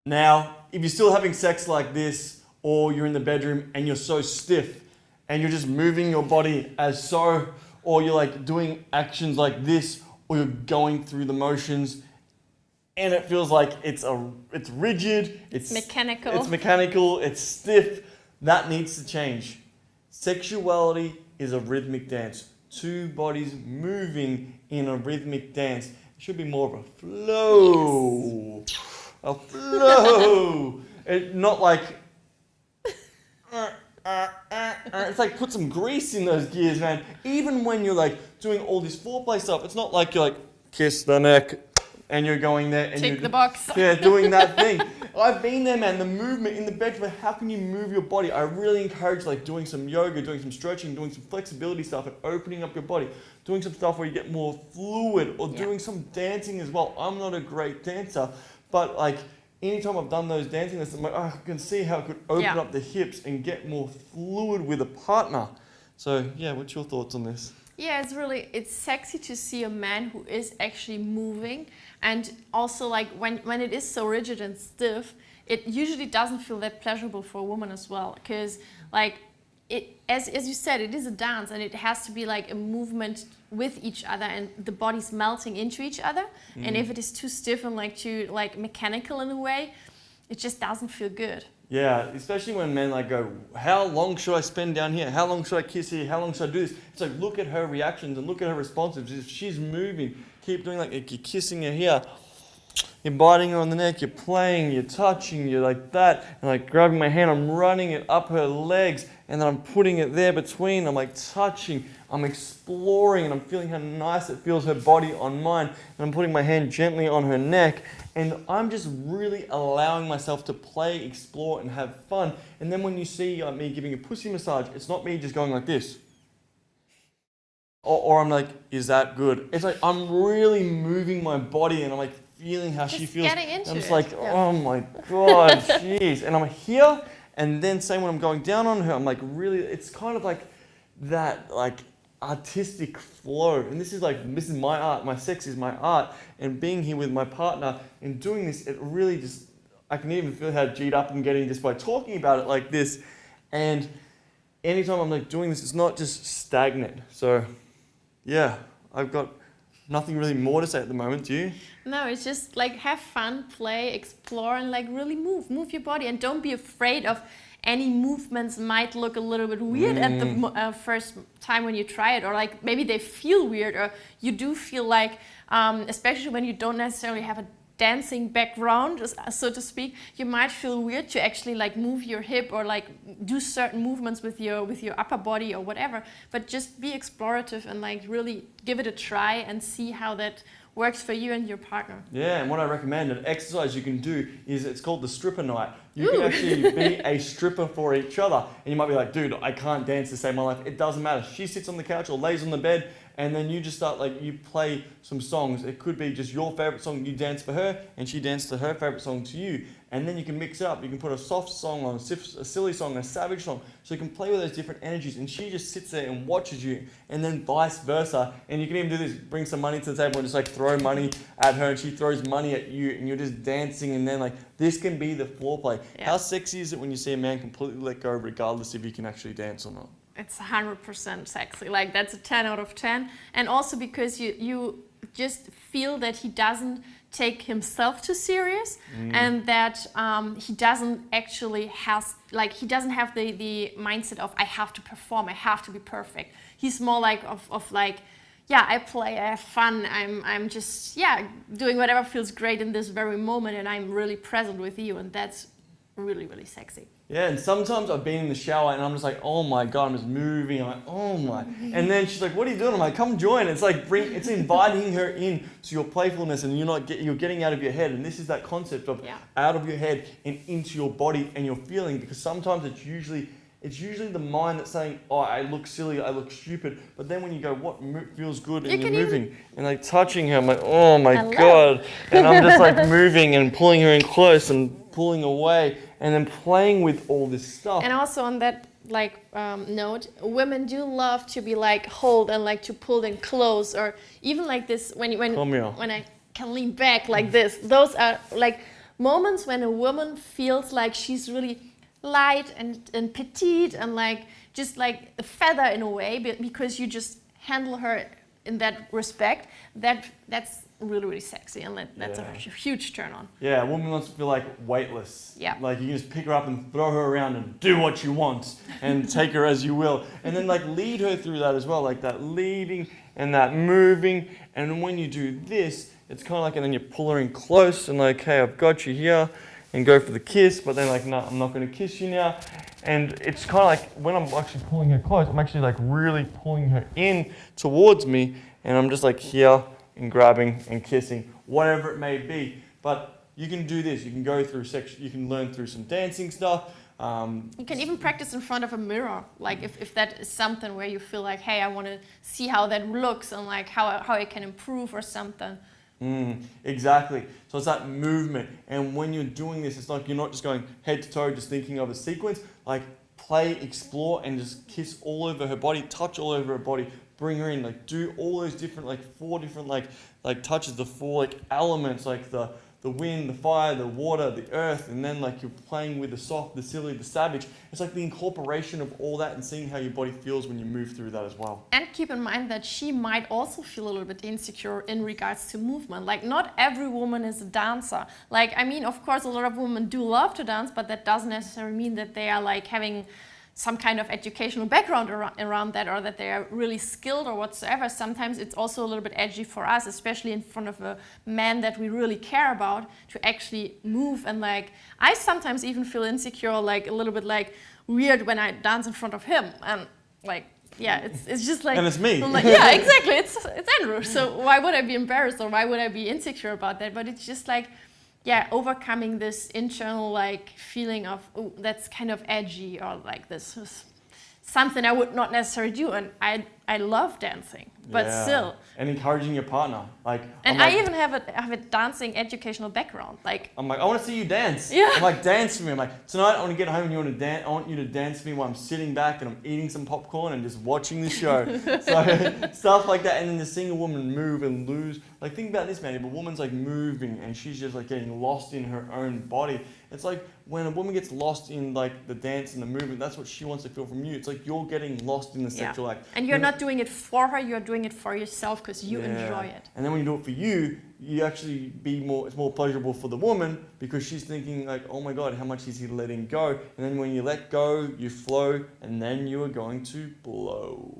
Now, if you're still having sex like this, or you're in the bedroom and you're so stiff, and you're just moving your body as so, or you're like doing actions like this, or you're going through the motions, and it feels like it's rigid, it's mechanical, it's stiff, that needs to change. Sexuality is a rhythmic dance. Two bodies moving in a rhythmic dance. It should be more of a flow. Yes. A flow. Not like... It's like put some grease in those gears, man. Even when you're like doing all this foreplay stuff, it's not like you're like, kiss the neck, and you're going there and tick the box. Yeah, doing that thing. I've been there, man. The movement in the bedroom, how can you move your body? I really encourage like doing some yoga, doing some stretching, doing some flexibility stuff and opening up your body. Doing some stuff where you get more fluid, or doing some dancing as well. I'm not a great dancer, but like anytime I've done those dancing lessons, I'm like, oh, I can see how I could open up the hips and get more fluid with a partner. So yeah, what's your thoughts on this? Yeah, it's sexy to see a man who is actually moving, and also like when it is so rigid and stiff, it usually doesn't feel that pleasurable for a woman as well, because like as you said, it is a dance and it has to be like a movement with each other and the body's melting into each other. And if it is too stiff and like too like mechanical in a way, it just doesn't feel good. Yeah, especially when men like go, how long should I spend down here? How long should I kiss here? How long should I do this? It's like, look at her reactions and look at her responses. If she's moving, keep doing like you're kissing her here, you're biting her on the neck, you're playing, you're touching, you're like that, and like grabbing my hand, I'm running it up her legs, and then I'm putting it there between, I'm like touching, I'm exploring, and I'm feeling how nice it feels her body on mine, and I'm putting my hand gently on her neck, and I'm just really allowing myself to play, explore, and have fun. And then when you see me giving a pussy massage, it's not me just going like this. Or I'm like, is that good? It's like I'm really moving my body, and I'm like feeling how she feels. Getting into I'm just it. like, oh my God, jeez. And I'm here, and then same when I'm going down on her, I'm like really, it's kind of like that like artistic flow. And this is my art, my sex is my art. And being here with my partner and doing this, it really just, I can even feel how G'd up I'm getting just by talking about it like this. And anytime I'm like doing this, it's not just stagnant. So yeah, I've got nothing really more to say at the moment. Do you? No, it's just like have fun, play, explore, and like really move your body, and don't be afraid of any movements might look a little bit weird at the first time when you try it, or like maybe they feel weird, or you do feel like, especially when you don't necessarily have a dancing background, so to speak, you might feel weird to actually like move your hip or like do certain movements with your upper body or whatever. But just be explorative and like really give it a try and see how that works for you and your partner. Yeah, and what I recommend, an exercise you can do is, it's called the stripper night. You can actually be a stripper for each other. And you might be like, dude, I can't dance to save my life. It doesn't matter. She sits on the couch or lays on the bed, and then you just start like, you play some songs. It could be just your favorite song, you dance for her, and she dances to her favorite song to you. And then you can mix it up. You can put a soft song on, a silly song, a savage song. So you can play with those different energies, and she just sits there and watches you, and then vice versa. And you can even do this, bring some money to the table and just like throw money at her, and she throws money at you, and you're just dancing. And then like, this can be the foreplay. Yeah. How sexy is it when you see a man completely let go regardless if he can actually dance or not? It's 100% sexy. Like, that's a 10 out of 10. And also because you just feel that he doesn't take himself too serious, and that he doesn't actually he doesn't have the mindset of I have to perform, I have to be perfect. He's more like of like, yeah, I play, I have fun, I'm just doing whatever feels great in this very moment, and I'm really present with you, and that's really, really sexy. Yeah, and sometimes I've been in the shower and I'm just like, oh my God, I'm just moving. I'm like, oh my. And then she's like, what are you doing? I'm like, come join. It's like, it's inviting her in to your playfulness, and you're getting out of your head. And this is that concept of out of your head and into your body and your feeling, because sometimes it's usually the mind that's saying, oh, I look silly, I look stupid. But then when you go, what feels good, and you're moving and like touching her, I'm like, oh my God. And I'm just like moving and pulling her in close and pulling away, and then playing with all this stuff. And also on that note, women do love to be like hold and like to pull them close, or even like this when I can lean back like this. Those are like moments when a woman feels like she's really light and petite and like just like a feather in a way, because you just handle her in that respect, that's really, really sexy, and that's a huge turn on. Yeah, a woman wants to feel like weightless. Yeah. Like you can just pick her up and throw her around and do what you want and take her as you will. And then like lead her through that as well, like that leading and that moving. And when you do this, it's kind of like, and then you pull her in close and like, hey, I've got you here, and go for the kiss, but then like, no, I'm not going to kiss you now. And it's kind of like when I'm actually pulling her close, I'm actually like really pulling her in towards me, and I'm just like here and grabbing and kissing, whatever it may be. But you can do this. You can go through you can learn through some dancing stuff. You can even practice in front of a mirror, like if that is something where you feel like, hey, I want to see how that looks and like how I can improve or something. Exactly. So it's that movement, and when you're doing this, it's like you're not just going head to toe, just thinking of a sequence. Like play, explore, and just kiss all over her body, touch all over her body, bring her in, like do all those different, like 4 different like touches, the 4 like elements, like the wind, the fire, the water, the earth, and then like you're playing with the soft, the silly, the savage. It's like the incorporation of all that and seeing how your body feels when you move through that as well. And keep in mind that she might also feel a little bit insecure in regards to movement. Like not every woman is a dancer. Like, I mean, of course, a lot of women do love to dance, but that doesn't necessarily mean that they are like having some kind of educational background around that, or that they are really skilled or whatsoever. Sometimes it's also a little bit edgy for us, especially in front of a man that we really care about, to actually move. And like, I sometimes even feel insecure, like a little bit like weird when I dance in front of him. And like, yeah, it's just like... And it's me. Like, yeah, exactly, it's Andrew. So why would I be embarrassed, or why would I be insecure about that? But it's just like, yeah, overcoming this internal like feeling of, oh, that's kind of edgy, or like this is something I would not necessarily do. And I love dancing, but still. And encouraging your partner, like. And I even have a dancing educational background, like. I'm like, I want to see you dance. Yeah. I'm like, dance for me. I'm like, tonight I want to get home and you want to dance. I want you to dance for me while I'm sitting back and I'm eating some popcorn and just watching the show. So stuff like that, and then just seeing a woman move and lose. Like, think about this, man. If a woman's like moving and she's just like getting lost in her own body, it's like when a woman gets lost in like the dance and the movement, that's what she wants to feel from you. It's like you're getting lost in the sexual act. And you're not doing it for her, you're doing it for yourself because you enjoy it. And then when you do it for you, you actually it's more pleasurable for the woman, because she's thinking like, oh my God, how much is he letting go? And then when you let go, you flow, and then you are going to blow.